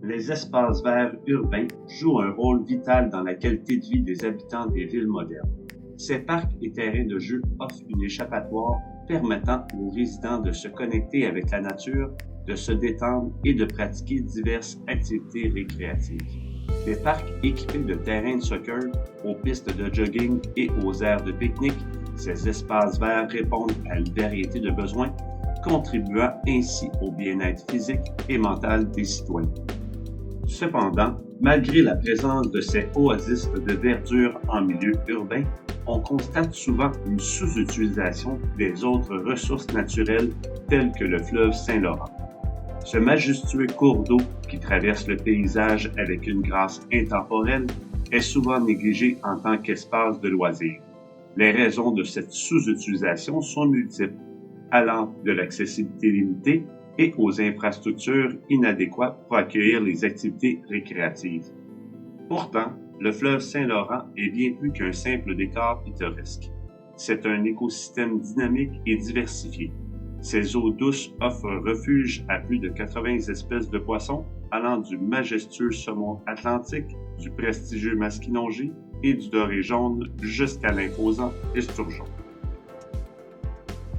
Les espaces verts urbains jouent un rôle vital dans la qualité de vie des habitants des villes modernes. Ces parcs et terrains de jeu offrent une échappatoire permettant aux résidents de se connecter avec la nature, de se détendre et de pratiquer diverses activités récréatives. Des parcs équipés de terrains de soccer, aux pistes de jogging et aux aires de pique-nique, ces espaces verts répondent à une variété de besoins, contribuant ainsi au bien-être physique et mental des citoyens. Cependant, malgré la présence de ces oasis de verdure en milieu urbain, on constate souvent une sous-utilisation des autres ressources naturelles telles que le fleuve Saint-Laurent. Ce majestueux cours d'eau qui traverse le paysage avec une grâce intemporelle est souvent négligé en tant qu'espace de loisirs. Les raisons de cette sous-utilisation sont multiples, allant de l'accessibilité limitée et aux infrastructures inadéquates pour accueillir les activités récréatives. Pourtant, le fleuve Saint-Laurent est bien plus qu'un simple décor pittoresque. C'est un écosystème dynamique et diversifié. Ses eaux douces offrent un refuge à plus de 80 espèces de poissons, allant du majestueux saumon atlantique, du prestigieux masquinongé et du doré jaune jusqu'à l'imposant esturgeon.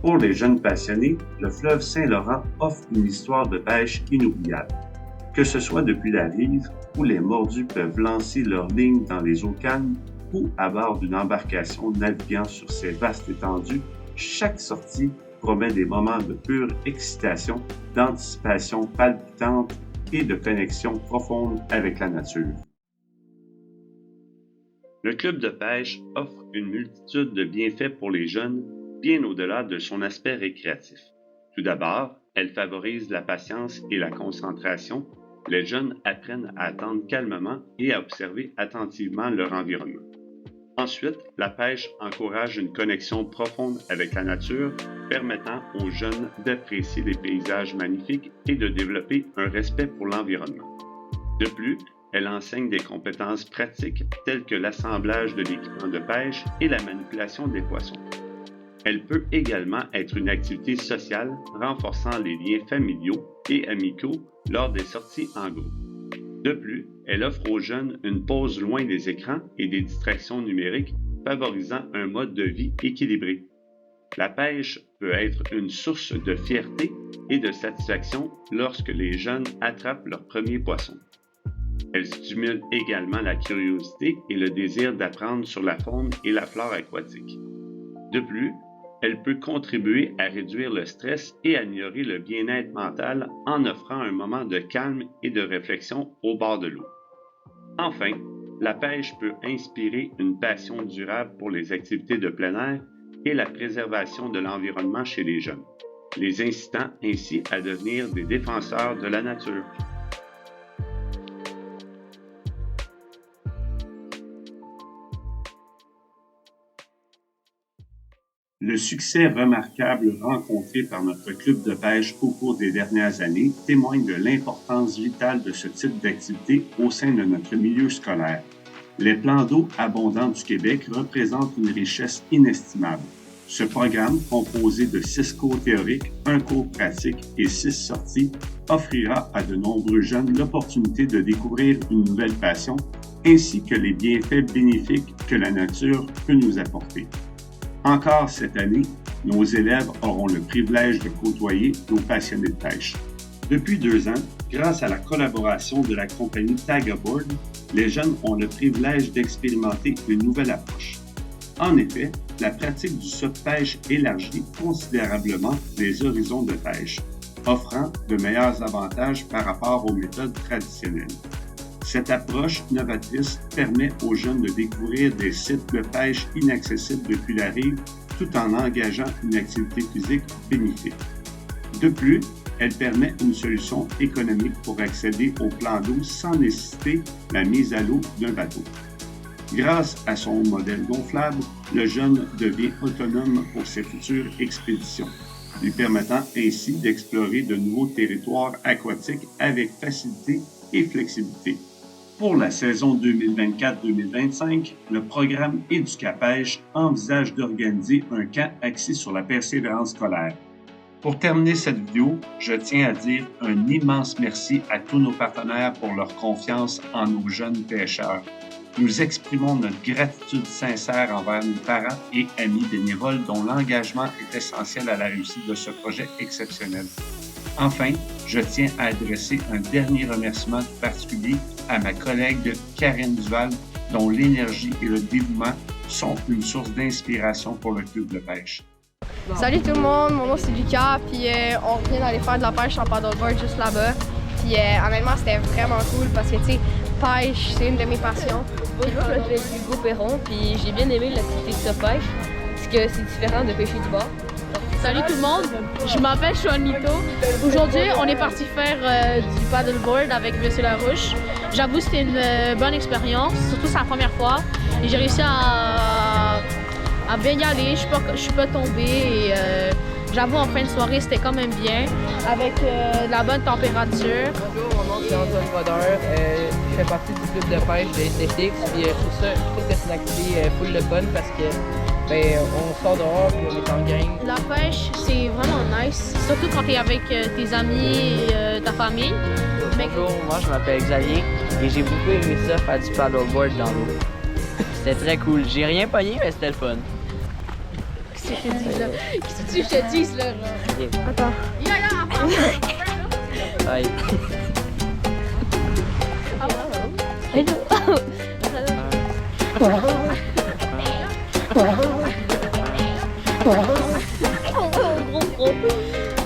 Pour les jeunes passionnés, le fleuve Saint-Laurent offre une histoire de pêche inoubliable. Que ce soit depuis la rive, où les mordus peuvent lancer leurs lignes dans les eaux calmes, ou à bord d'une embarcation naviguant sur ces vastes étendues, chaque sortie promet des moments de pure excitation, d'anticipation palpitante et de connexion profonde avec la nature. Le club de pêche offre une multitude de bienfaits pour les jeunes, bien au-delà de son aspect récréatif. Tout d'abord, elle favorise la patience et la concentration. Les jeunes apprennent à attendre calmement et à observer attentivement leur environnement. Ensuite, la pêche encourage une connexion profonde avec la nature, permettant aux jeunes d'apprécier les paysages magnifiques et de développer un respect pour l'environnement. De plus, elle enseigne des compétences pratiques telles que l'assemblage de l'équipement de pêche et la manipulation des poissons. Elle peut également être une activité sociale renforçant les liens familiaux et amicaux lors des sorties en groupe. De plus, elle offre aux jeunes une pause loin des écrans et des distractions numériques, favorisant un mode de vie équilibré. La pêche peut être une source de fierté et de satisfaction lorsque les jeunes attrapent leur premier poisson. Elle stimule également la curiosité et le désir d'apprendre sur la faune et la flore aquatique. De plus, elle peut contribuer à réduire le stress et améliorer le bien-être mental en offrant un moment de calme et de réflexion au bord de l'eau. Enfin, la pêche peut inspirer une passion durable pour les activités de plein air et la préservation de l'environnement chez les jeunes, les incitant ainsi à devenir des défenseurs de la nature. Le succès remarquable rencontré par notre club de pêche au cours des dernières années témoigne de l'importance vitale de ce type d'activité au sein de notre milieu scolaire. Les plans d'eau abondants du Québec représentent une richesse inestimable. Ce programme, composé de 6 cours théoriques, 1 cours pratique et 6 sorties, offrira à de nombreux jeunes l'opportunité de découvrir une nouvelle passion ainsi que les bienfaits bénéfiques que la nature peut nous apporter. Encore cette année, nos élèves auront le privilège de côtoyer nos passionnés de pêche. Depuis 2 ans, grâce à la collaboration de la compagnie Tag Aboard, les jeunes ont le privilège d'expérimenter une nouvelle approche. En effet, la pratique du saut-pêche élargit considérablement les horizons de pêche, offrant de meilleurs avantages par rapport aux méthodes traditionnelles. Cette approche novatrice permet aux jeunes de découvrir des sites de pêche inaccessibles depuis la rive tout en engageant une activité physique bénéfique. De plus, elle permet une solution économique pour accéder au plan d'eau sans nécessiter la mise à l'eau d'un bateau. Grâce à son modèle gonflable, le jeune devient autonome pour ses futures expéditions, lui permettant ainsi d'explorer de nouveaux territoires aquatiques avec facilité et flexibilité. Pour la saison 2024-2025, le programme Éducapêche envisage d'organiser un camp axé sur la persévérance scolaire. Pour terminer cette vidéo, je tiens à dire un immense merci à tous nos partenaires pour leur confiance en nos jeunes pêcheurs. Nous exprimons notre gratitude sincère envers nos parents et amis bénévoles dont l'engagement est essentiel à la réussite de ce projet exceptionnel. Enfin, je tiens à adresser un dernier remerciement tout particulier à ma collègue Karine Duval, dont l'énergie et le dévouement sont une source d'inspiration pour le club de pêche. Salut tout le monde, mon nom c'est Lucas, puis on vient d'aller faire de la pêche en paddleboard juste là-bas. Puis honnêtement, c'était vraiment cool parce que, tu sais, pêche, c'est une de mes passions. Bonjour, je m'appelle Hugo Perron, puis j'ai bien aimé l'activité de sa pêche, parce que c'est différent de pêcher du bord. Salut tout le monde, je m'appelle Juanito. Aujourd'hui, on est parti faire du paddleboard avec M. Larouche. J'avoue, c'était une bonne expérience, surtout c'est la première fois. Et j'ai réussi à bien y aller, je suis pas tombée. Et j'avoue, en fin de soirée, c'était quand même bien, avec de la bonne température. Bonjour, mon nom c'est Antoine Brodeur. Je fais partie du club de pêche de STX. Puis je trouve que c'est une activité full de fun parce que on sort dehors et on est en gang. La pêche, c'est vraiment nice, surtout quand tu es avec tes amis et ta famille. Bonjour, moi je m'appelle Xavier et j'ai beaucoup aimé ça, faire du paddleboard dans l'eau. C'était très cool. J'ai rien pogné, mais c'était le fun. Qu'est-ce que je te dis là? Qu'est-ce que je te dis là? Okay. Attends. Bye.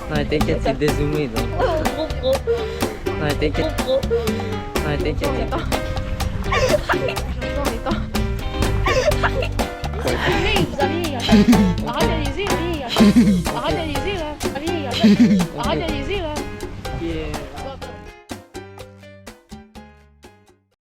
Non, t'inquiète, c'est dézoomé donc. Non, t'inquiète. Non, t'inquiète. Xavier, arrête de léser, arrête de léser là. Arrête de léser là.